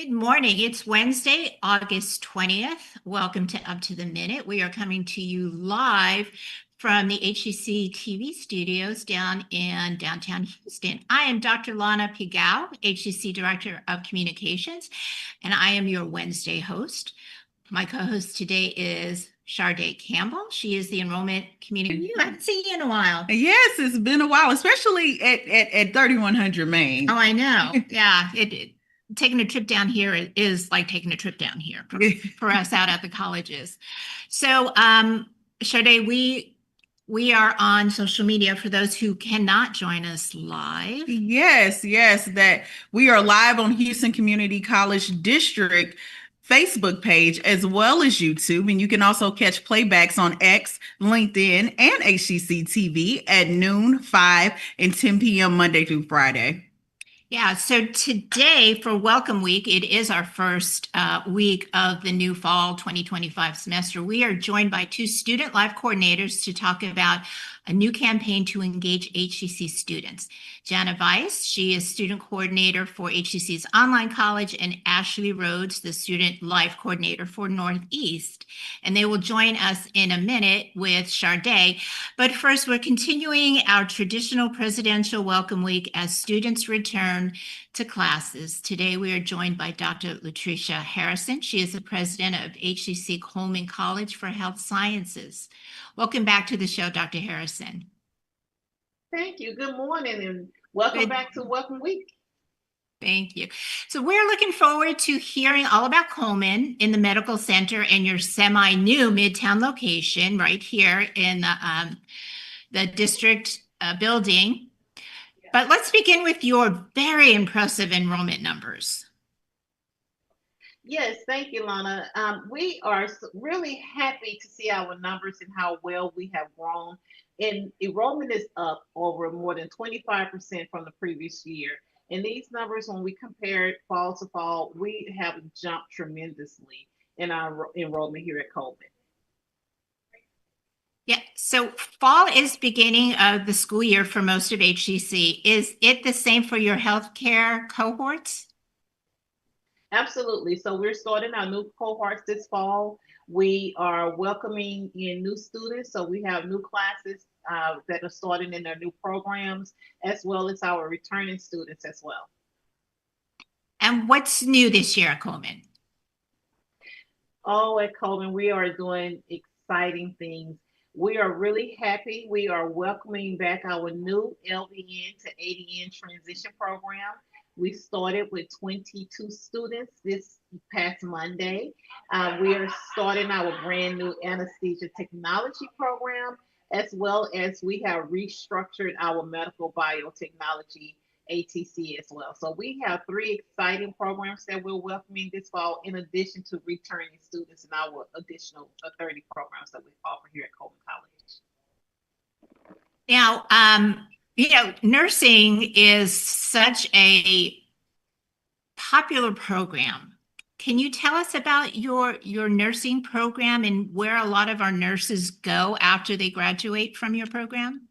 Good morning. It's Wednesday, August 20th. Welcome to Up to the Minute. We are coming to you live from the HCC TV studios down in downtown Houston. I am Dr. Lana Pigao, HCC Director of Communications, and I am your Wednesday host. My co-host today is Sharday Campbell. She is the enrollment community. I haven't seen you in a while. Yes, it's been a while, especially at 3100 Main. Oh, I know. Yeah, taking a trip down here is like taking a trip down here for us out at the colleges. So, Sade, we are on social media for those who cannot join us live. Yes, that we are live on Houston Community College District Facebook page as well as YouTube, and you can also catch playbacks on X, LinkedIn, and HCC TV at noon, 5, and 10 p.m. Monday through Friday. Yeah, so today for Welcome Week, it is our first week of the new fall 2025 semester. We are joined by two student life coordinators to talk about a new campaign to engage HCC students. Jana Vise, she is student coordinator for HCC's online college, and Ashley Rhodes, the student life coordinator for Northeast. And they will join us in a minute with Sharday. But first, we're continuing our traditional presidential welcome week as students return to classes. Today, we are joined by Dr. Lutricia Harrison. She is the president of HCC Coleman College for Health Sciences. Welcome back to the show, Dr. Harrison. Thank you. Good morning and welcome back to Welcome Week. Thank you. So we're looking forward to hearing all about Coleman in the medical center and your semi-new Midtown location right here in the district building. But let's begin with your very impressive enrollment numbers. Yes, thank you, Lana. We are really happy to see our numbers and how well we have grown. And enrollment is up over more than 25% from the previous year. And these numbers, when we compare it fall to fall, we have jumped tremendously in our enrollment here at Coleman. Yeah, so fall is beginning of the school year for most of HCC. Is it the same for your healthcare cohorts? Absolutely. So we're starting our new cohorts this fall. We are welcoming in new students. So we have new classes that are starting in their new programs, as well as our returning students as well. And what's new this year at Coleman? Oh, at Coleman, we are doing exciting things. We are really happy. We are welcoming back our new LVN to ADN transition program. We started with 22 students this past Monday. We are starting our brand new anesthesia technology program, as well as we have restructured our medical biotechnology ATC as well. So we have 3 exciting programs that we're welcoming this fall, in addition to returning students in our additional 30 programs that we offer here at Coleman College. Now, nursing is such a popular program. Can you tell us about your nursing program and where a lot of our nurses go after they graduate from your program?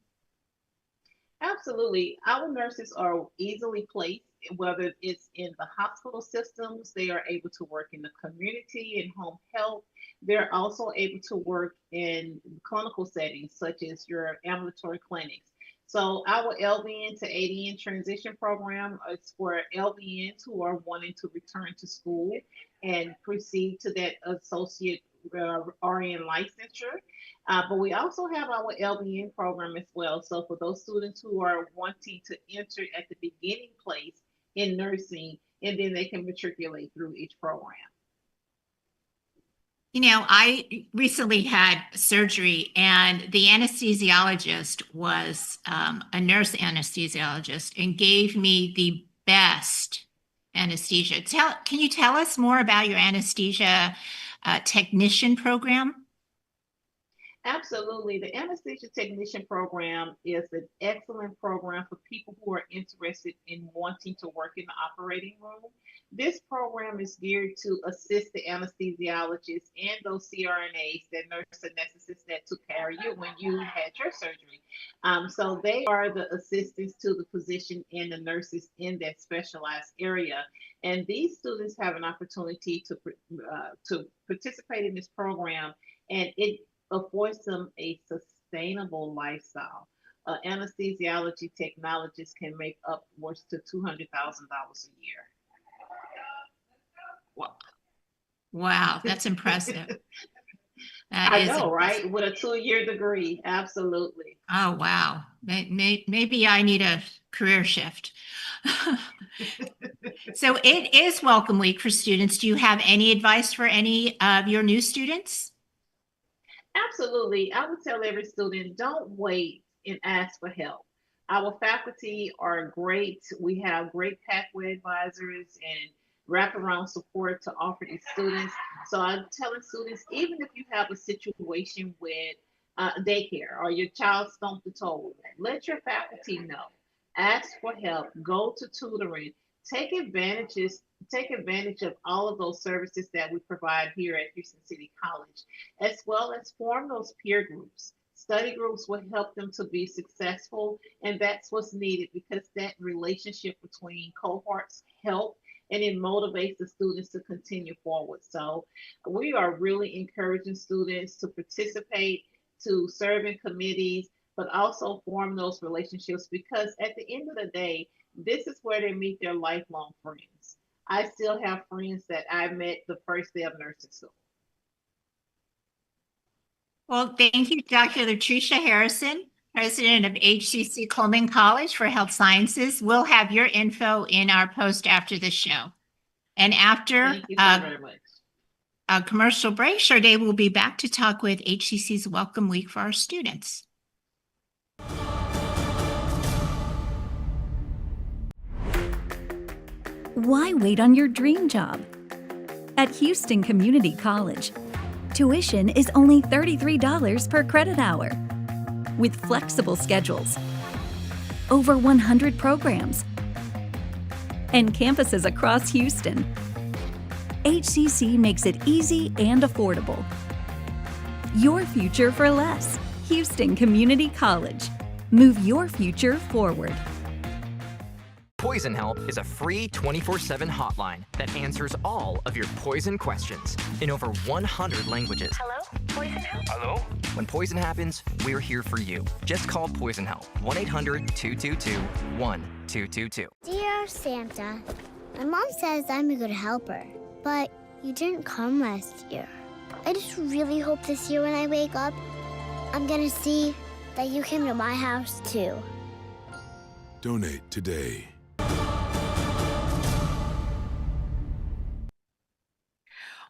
Absolutely. Our nurses are easily placed, whether it's in the hospital systems, they are able to work in the community and home health. They're also able to work in clinical settings, such as your ambulatory clinics. So our LVN to ADN transition program is for LVNs who are wanting to return to school and proceed to that associate RN licensure. But we also have our LVN program as well. So for those students who are wanting to enter at the beginning place in nursing, and then they can matriculate through each program. You know, I recently had surgery, and the anesthesiologist was a nurse anesthesiologist and gave me the best anesthesia. Can you tell us more about your anesthesia technician program? Absolutely. The anesthesia technician program is an excellent program for people who are interested in wanting to work in the operating room. This program is geared to assist the anesthesiologists and those CRNAs, that nurse anesthetists that took care of you when you had your surgery. So they are the assistants to the physician and the nurses in that specialized area. And these students have an opportunity to participate in this program, and it affords them a sustainable lifestyle. Anesthesiology technologists can make upwards to $200,000 a year. Wow, that's impressive. I know, right? With a 2-year degree, absolutely. Oh, wow. Maybe I need a career shift. So it is Welcome Week for students. Do you have any advice for any of your new students? Absolutely. I would tell every student, don't wait and ask for help. Our faculty are great. We have great pathway advisors and wraparound support to offer these students. So I'm telling students, even if you have a situation with daycare or your child stumped the toe, let your faculty know. Ask for help. Go to tutoring. Take advantages. Take advantage of all of those services that we provide here at Houston City College, as well as form those peer groups. Study groups will help them to be successful, and that's what's needed because that relationship between cohorts help and it motivates the students to continue forward. So we are really encouraging students to participate, to serve in committees, but also form those relationships because at the end of the day, this is where they meet their lifelong friends. I still have friends that I met the first day of nursing school. Well, thank you, Dr. Lutricia Harrison, president of HCC Coleman College for Health Sciences. We'll have your info in our post after the show. And after Thank you so very much. A commercial break, Sade will be back to talk with HCC's Welcome Week for our students. Why wait on your dream job? At Houston Community College, tuition is only $33 per credit hour, with flexible schedules, over 100 programs, and campuses across Houston. HCC makes it easy and affordable. Your future for less. Houston Community College. Move your future forward. Poison Help is a free 24/7 hotline that answers all of your poison questions in over 100 languages. Hello? Poison Help? Hello? When poison happens, we're here for you. Just call Poison Help, 1-800-222-1222. Dear Santa, my mom says I'm a good helper, but you didn't come last year. I just really hope this year when I wake up, I'm gonna see that you came to my house too. Donate today.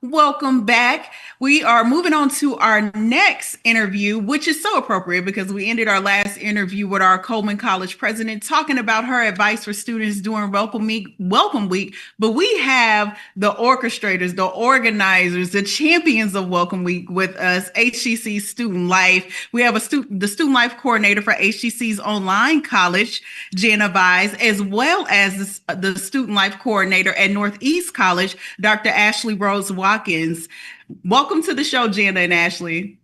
Welcome back. We are moving on to our next interview, which is so appropriate because we ended our last interview with our Coleman College president talking about her advice for students during Welcome Week. But we have the orchestrators, the organizers, the champions of Welcome Week with us, HCC Student Life. We have the Student Life Coordinator for HCC's online college, Jana Vise, as well as the Student Life Coordinator at Northeast College, Dr. Ashley Rhodes. Welcome to the show, Jana and Ashley.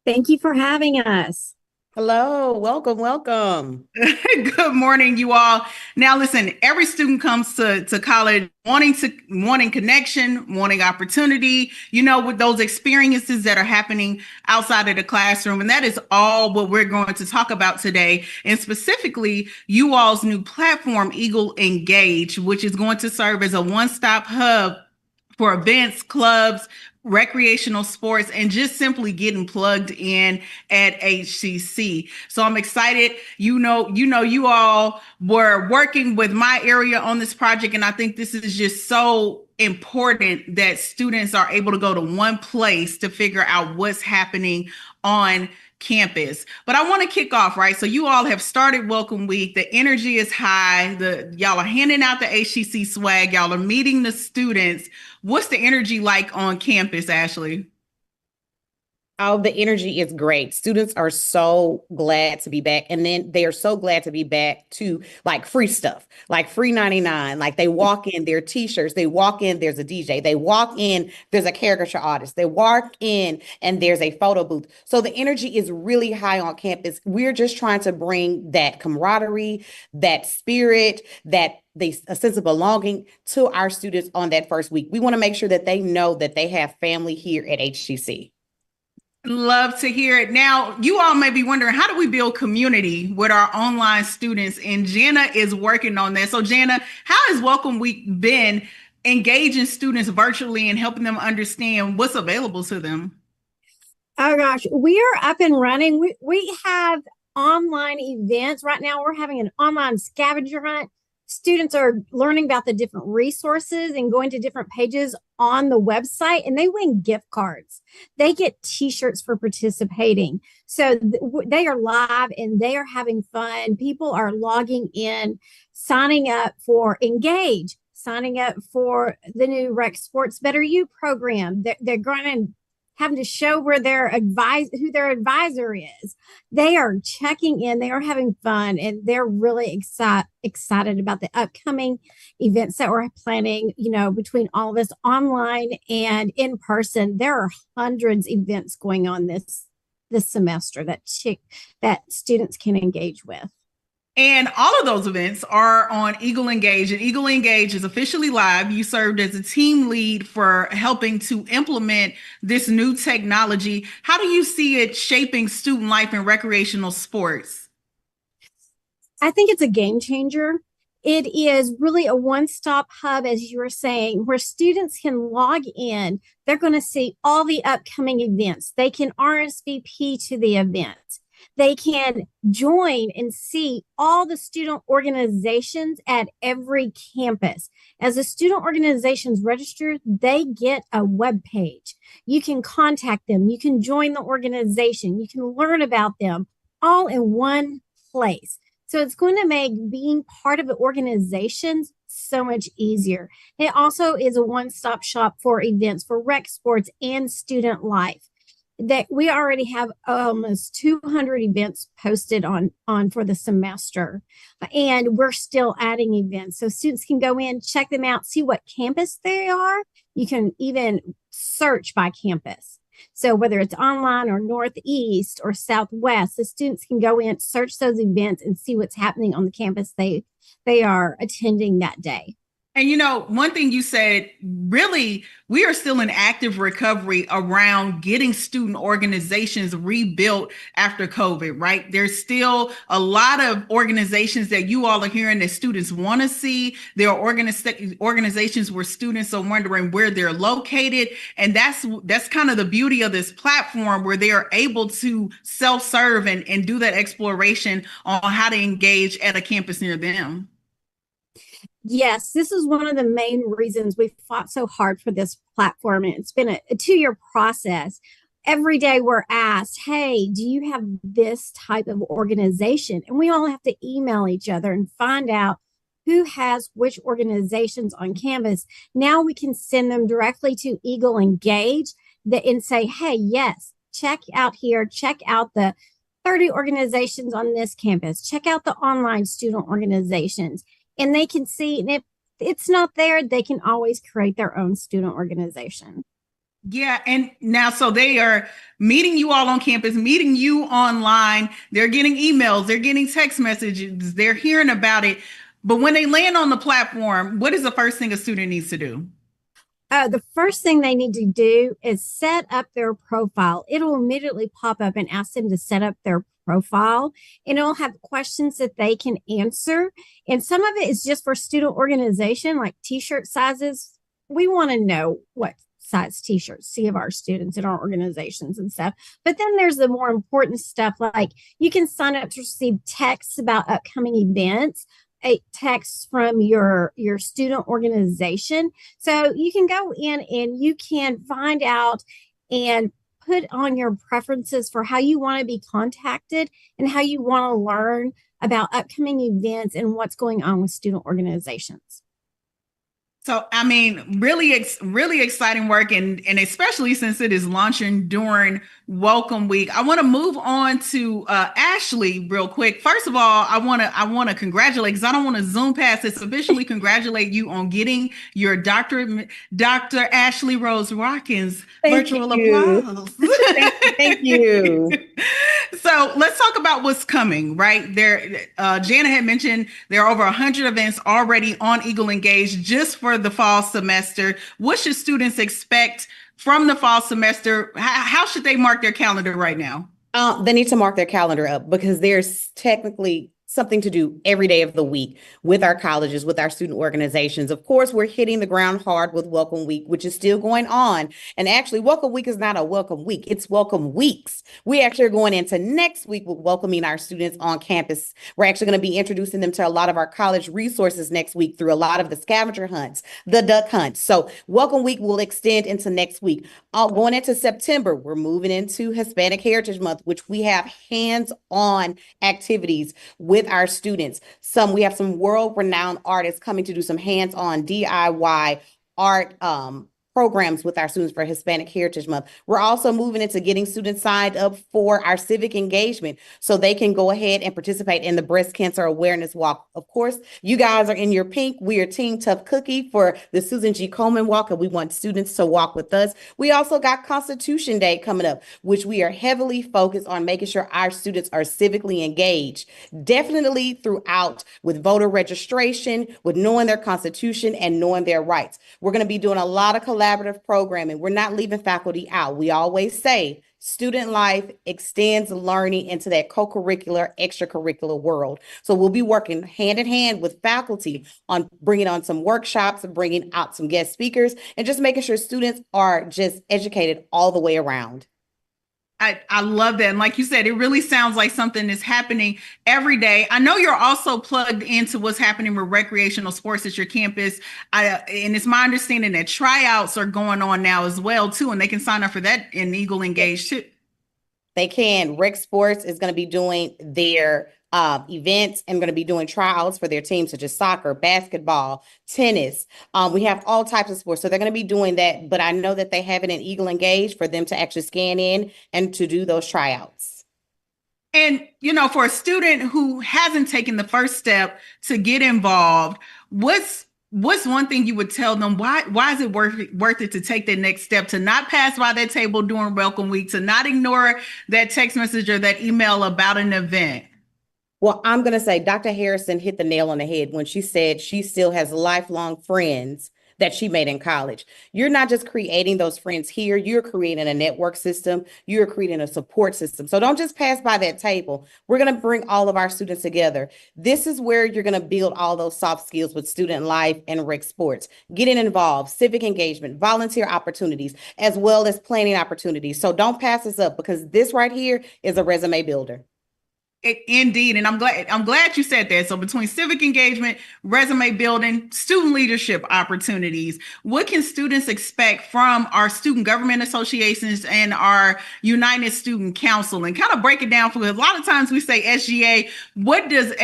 Thank you for having us. Hello, welcome. Good morning, you all. Now, listen, every student comes to college wanting connection, wanting opportunity, with those experiences that are happening outside of the classroom. And that is all what we're going to talk about today. And specifically, you all's new platform, Eagle Engage, which is going to serve as a one-stop hub for events, clubs, recreational sports, and just simply getting plugged in at HCC. So I'm excited. You all were working with my area on this project, and I think this is just so important that students are able to go to one place to figure out what's happening on campus. But I want to kick off, right? So you all have started Welcome Week. The energy is high. Y'all are handing out the HCC swag. Y'all are meeting the students. What's the energy like on campus, Ashley? Oh, the energy is great. Students are so glad to be back. And then they are so glad to be back to like free stuff, like free 99. Like they walk in, their t-shirts, they walk in, there's a DJ. They walk in, there's a caricature artist. They walk in and there's a photo booth. So the energy is really high on campus. We're just trying to bring that camaraderie, that spirit, a sense of belonging to our students on that first week. We want to make sure that they know that they have family here at HCC. Love to hear it. Now, you all may be wondering, how do we build community with our online students? And Jana is working on that. So Jana, how has Welcome Week been engaging students virtually and helping them understand what's available to them? Oh gosh, we are up and running. We have online events. Right now we're having an online scavenger hunt. Students are learning about the different resources and going to different pages on the website, and they win gift cards. They get t-shirts for participating. So they are live and they are having fun. People are logging in, signing up for Engage, signing up for the new Rec Sports Better You program. They're going to having to show who their advisor is. They are checking in, they are having fun, and they're really excited about the upcoming events that we're planning, between all of us online and in person. There are hundreds of events going on this semester that students can engage with. And all of those events are on Eagle Engage, and Eagle Engage is officially live. You served as a team lead for helping to implement this new technology. How do you see it shaping student life in recreational sports? I think it's a game changer. It is really a one-stop hub, as you were saying, where students can log in. They're going to see all the upcoming events. They can RSVP to the event. They can join and see all the student organizations at every campus. As the student organizations register, they get a web page. You can contact them. You can join the organization. You can learn about them all in one place. So it's going to make being part of the organizations so much easier. It also is a one-stop shop for events for rec sports and student life. That we already have almost 200 events posted on for the semester, and we're still adding events. So students can go in, check them out, see what campus they are. You can even search by campus. So whether it's online or Northeast or Southwest, the students can go in, search those events, and see what's happening on the campus they are attending that day. And one thing you said, really, we are still in active recovery around getting student organizations rebuilt after COVID, right? There's still a lot of organizations that you all are hearing that students want to see. There are organizations where students are wondering where they're located. And that's kind of the beauty of this platform, where they are able to self-serve and do that exploration on how to engage at a campus near them. Yes, this is one of the main reasons we fought so hard for this platform. And it's been a 2-year process. Every day we're asked, hey, do you have this type of organization? And we all have to email each other and find out who has which organizations on campus. Now we can send them directly to Eagle Engage and say, hey, yes, check out here, check out the 30 organizations on this campus, check out the online student organizations. And they can see, and if it's not there, they can always create their own student organization. Yeah. And now, so they are meeting you all on campus, meeting you online. They're getting emails, they're getting text messages, they're hearing about it. But when they land on the platform, what is the first thing a student needs to do? The first thing they need to do is set up their profile. It'll immediately pop up and ask them to set up their profile, and it'll have questions that they can answer. And some of it is just for student organization, like t-shirt sizes. We want to know what size t-shirts see of our students in our organizations and stuff. But then there's the more important stuff, like you can sign up to receive texts about upcoming events, a text from your student organization. So you can go in and you can find out and put on your preferences for how you want to be contacted and how you want to learn about upcoming events and what's going on with student organizations. So, I mean, really exciting work, and especially since it is launching during Welcome Week. I want to move on to Ashley real quick. First of all, I want to congratulate, because I don't want to zoom past this. Officially congratulate you on getting your doctorate, Dr. Ashley Rhodes Watkins. Virtual applause. Thank you. So let's talk about what's coming, right? Jana had mentioned there are over 100 events already on Eagle Engage just for the fall semester. What should students expect from the fall semester? How should they mark their calendar right now? They need to mark their calendar up, because there's technically something to do every day of the week with our colleges, with our student organizations. Of course, we're hitting the ground hard with Welcome Week, which is still going on. And actually, Welcome Week is not a Welcome Week, it's Welcome Weeks. We actually are going into next week with welcoming our students on campus. We're actually going to be introducing them to a lot of our college resources next week through a lot of the scavenger hunts, the duck hunts. So Welcome Week will extend into next week. Going into September, we're moving into Hispanic Heritage Month, which we have hands-on activities with our students. We have some world-renowned artists coming to do some hands-on DIY art programs with our students for Hispanic Heritage Month. We're also moving into getting students signed up for our civic engagement so they can go ahead and participate in the Breast Cancer Awareness Walk. Of course, you guys are in your pink. We are Team Tough Cookie for the Susan G. Coleman Walk, and we want students to walk with us. We also got Constitution Day coming up, which we are heavily focused on making sure our students are civically engaged, definitely throughout, with voter registration, with knowing their Constitution and knowing their rights. We're going to be doing a lot of collaborative programming. We're not leaving faculty out. We always say student life extends learning into that co-curricular, extracurricular world. So we'll be working hand in hand with faculty on bringing on some workshops and bringing out some guest speakers and just making sure students are just educated all the way around. I love that. And like you said, it really sounds like something is happening every day. I know you're also plugged into what's happening with recreational sports at your campus. And it's my understanding that tryouts are going on now as well, too. And they can sign up for that in Eagle Engage, too. They can. Rec Sports is going to be doing their events and going to be doing tryouts for their teams, such as soccer, basketball, tennis. We have all types of sports. So they're going to be doing that. But I know that they have it in Eagle Engage for them to actually scan in and to do those tryouts. And, for a student who hasn't taken the first step to get involved, what's one thing you would tell them? Why is it worth it to take that next step, to not pass by that table during Welcome Week, to not ignore that text message or that email about an event? Well, I'm going to say Dr. Harrison hit the nail on the head when she said she still has lifelong friends that she made in college. You're not just creating those friends here, you're creating a network system, you're creating a support system. So don't just pass by that table. We're going to bring all of our students together. This is where you're going to build all those soft skills with student life and rec sports, getting involved, civic engagement, volunteer opportunities, as well as planning opportunities. So don't pass this up, because this right here is a resume builder. Indeed. And I'm glad you said that. So between civic engagement, resume building, student leadership opportunities, what can students expect from our student government associations and our United Student Council? And kind of break it down, for a lot of times we say SGA. What does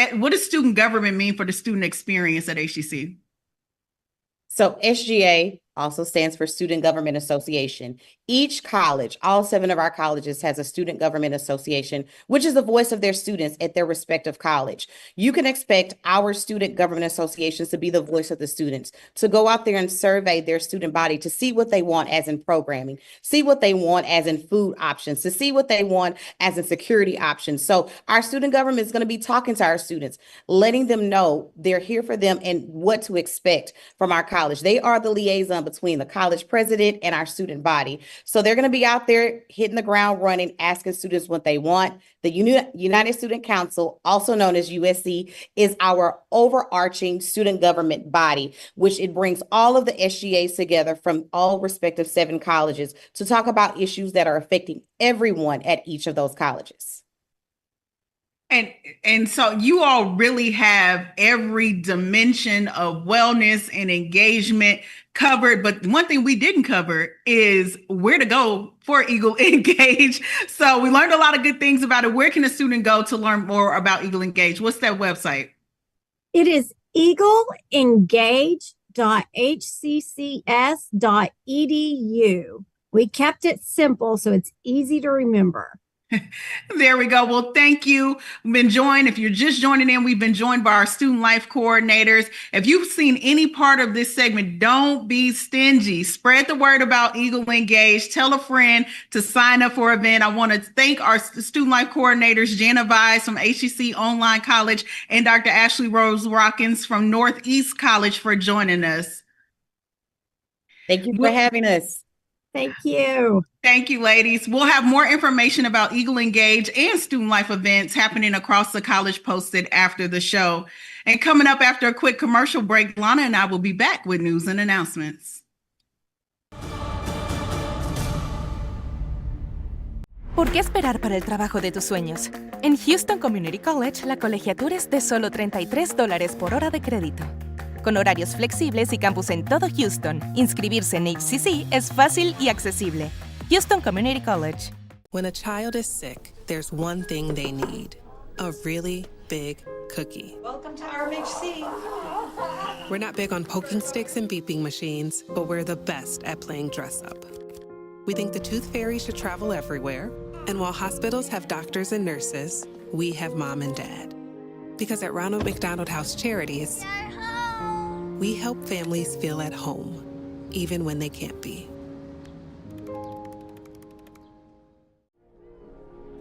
student government mean for the student experience at HCC? So SGA also stands for Student Government Association. Each college, all 7 of our colleges, has a student government association, which is the voice of their students at their respective college. You can expect our student government associations to be the voice of the students, to go out there and survey their student body, to see what they want as in programming, see what they want as in food options, to see what they want as in security options. So our student government is going to be talking to our students, letting them know they're here for them and what to expect from our college. They are the liaison between the college president and our student body. So they're going to be out there hitting the ground running, asking students what they want. The United Student Council, also known as USC, is our overarching student government body, which it brings all of the SGAs together from all respective 7 colleges to talk about issues that are affecting everyone at each of those colleges. And so you all really have every dimension of wellness and engagement covered. But one thing we didn't cover is where to go for Eagle Engage. So we learned a lot of good things about it. Where can a student go to learn more about Eagle Engage? What's that website? It is eagleengage.org. www.hccs.edu. We kept it simple so it's easy to remember. There we go. Well, thank you. We've been joined. If you're just joining in, we've been joined by our student life coordinators. If you've seen any part of this segment, don't be stingy. Spread the word about Eagle Engage. Tell a friend to sign up for an event. I want to thank our student life coordinators, Jana Vise from HCC Online College and Dr. Ashley Rhodes Rockins from Northeast College for joining us. Thank you for having us. Thank you. Thank you, ladies. We'll have more information about Eagle Engage and student life events happening across the college posted after the show. And coming up after a quick commercial break, Lana and I will be back with news and announcements. ¿Por qué esperar para el trabajo de tus sueños? En Houston Community College, la colegiatura es de solo $33 por hora de crédito. Con horarios flexibles y campus en todo Houston, inscribirse en HCC es fácil y accesible. Houston Community College. When a child is sick, there's one thing they need: a really big cookie. Welcome to RMHC. We're not big on poking sticks and beeping machines, but we're the best at playing dress up. We think the tooth fairy should travel everywhere, and while hospitals have doctors and nurses, we have mom and dad. Because at Ronald McDonald House Charities, we help families feel at home, even when they can't be.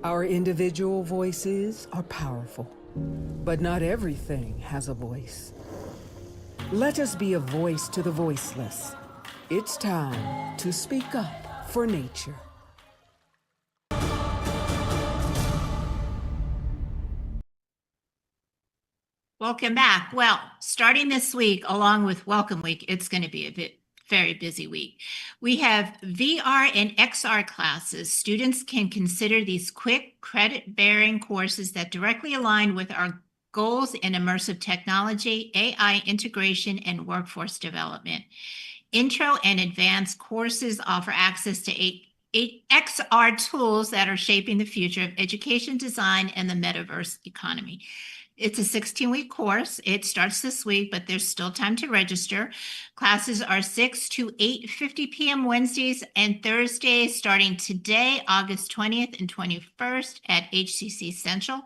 Our individual voices are powerful, but not everything has a voice. Let us be a voice to the voiceless. It's time to speak up for nature. Welcome back. Well, starting this week, along with Welcome Week, it's going to be a very busy week. We have VR and XR classes. Students can consider these quick credit-bearing courses that directly align with our goals in immersive technology, AI integration, and workforce development. Intro and advanced courses offer access to XR tools that are shaping the future of education design and the metaverse economy. It's a 16-week course. It starts this week, but there's still time to register. Classes are 6 to 8:50 p.m. Wednesdays and Thursdays, starting today, August 20th and 21st at HCC Central.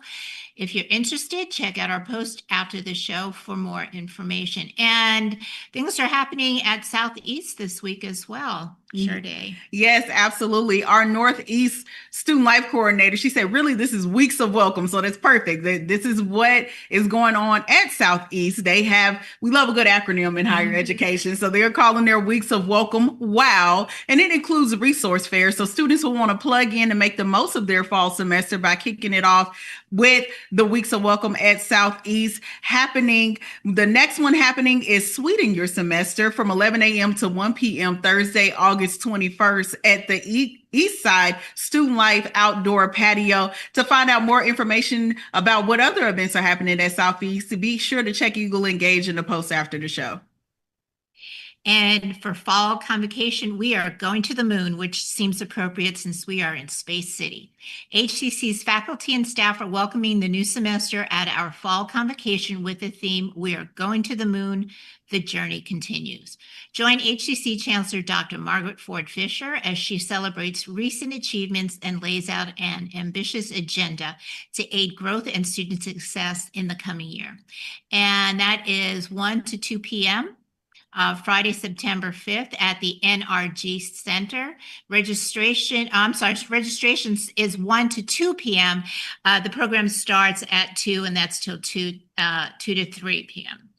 If you're interested, check out our post after the show for more information. And things are happening at Southeast this week as well. Sure day. Yes, absolutely. Our Northeast student life coordinator, she said, really, this is weeks of welcome. So that's perfect. This is what is going on at Southeast. We love a good acronym in higher education. So they're calling their weeks of welcome WOW. And it includes resource fairs. So students will want to plug in and make the most of their fall semester by kicking it off with the weeks of welcome at Southeast happening. The next one happening is Sweeten Your Semester from 11 a.m. to 1 p.m. Thursday, August 21st at the East Side Student Life Outdoor Patio. To find out more information about what other events are happening at Southeast, be sure to check Eagle Engage in the post after the show. And for fall convocation, we are going to the moon, which seems appropriate since we are in Space City. HCC's faculty and staff are welcoming the new semester at our fall convocation with the theme, "We are going to the moon, the journey continues." Join HCC Chancellor Dr. Margaret Ford Fisher as she celebrates recent achievements and lays out an ambitious agenda to aid growth and student success in the coming year. And that is 1 to 2 p.m. Friday, September 5th at the NRG Center. Registrations is 1 to 2 p.m. The program starts at 2, and that's till 2 to 3 p.m.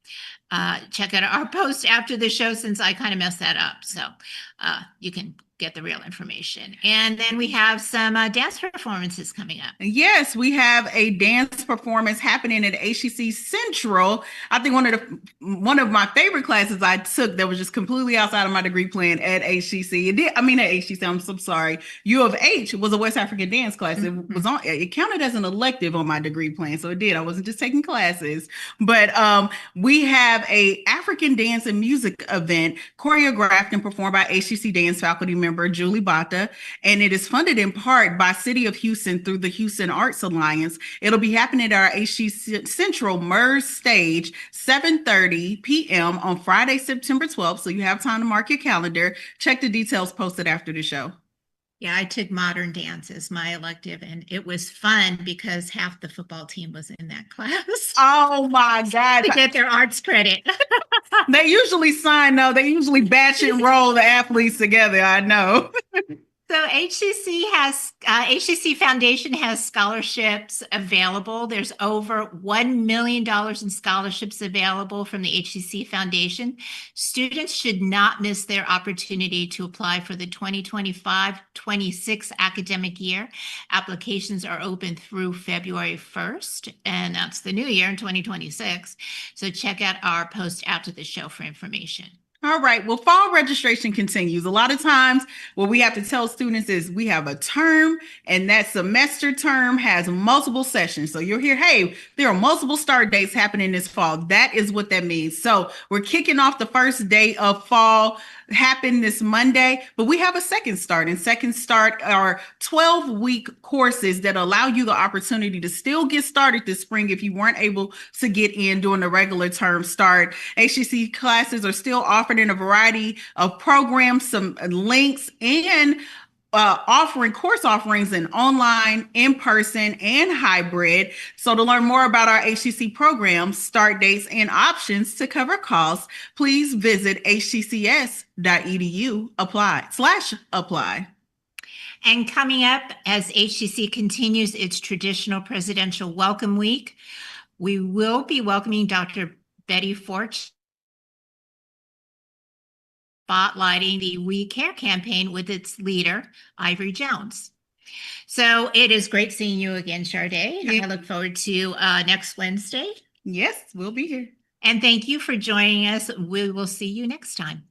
Check out our post after the show since I kind of messed that up. So you can get the real information. And then we have some dance performances coming up. Yes, we have a dance performance happening at HCC Central. I think one of my favorite classes I took that was just completely outside of my degree plan at HCC. At HCC, I'm so sorry. U of H was a West African dance class. It counted as an elective on my degree plan. So it did. I wasn't just taking classes. But we have have a African dance and music event choreographed and performed by HCC dance faculty member Julie Bata, and it is funded in part by City of Houston through the Houston Arts Alliance. It'll be happening at our HCC Central MERS stage, 7:30 p.m. on Friday, September 12th, so you have time to mark your calendar. Check the details posted after the show. Yeah, I took modern dance as my elective, and it was fun because half the football team was in that class. Oh my God. To get their arts credit. They usually they usually batch and roll the athletes together, I know. So HCC Foundation has scholarships available. There's over $1 million in scholarships available from the HCC Foundation. Students should not miss their opportunity to apply for the 2025-26 academic year. Applications are open through February 1st, and that's the new year in 2026. So check out our post after the show for information. All right. Well, fall registration continues. A lot of times what we have to tell students is we have a term, and that semester term has multiple sessions. So you'll hear, hey, there are multiple start dates happening this fall. That is what that means. So we're kicking off the first day of fall, happen this Monday, but we have a second start, and second start are 12-week courses that allow you the opportunity to still get started this spring if you weren't able to get in during the regular term start. HCC classes are still offered in a variety of programs, some links, and offering course offerings in online, in-person, and hybrid. So to learn more about our HCC programs, start dates, and options to cover costs, please visit hccs.edu/apply. And coming up, as HCC continues its traditional presidential welcome week, we will be welcoming Dr. Betty Forch, spotlighting the We Care campaign with its leader, Ivory Jones. So it is great seeing you again, Sharday. I look forward to next Wednesday. Yes, we'll be here. And thank you for joining us. We will see you next time.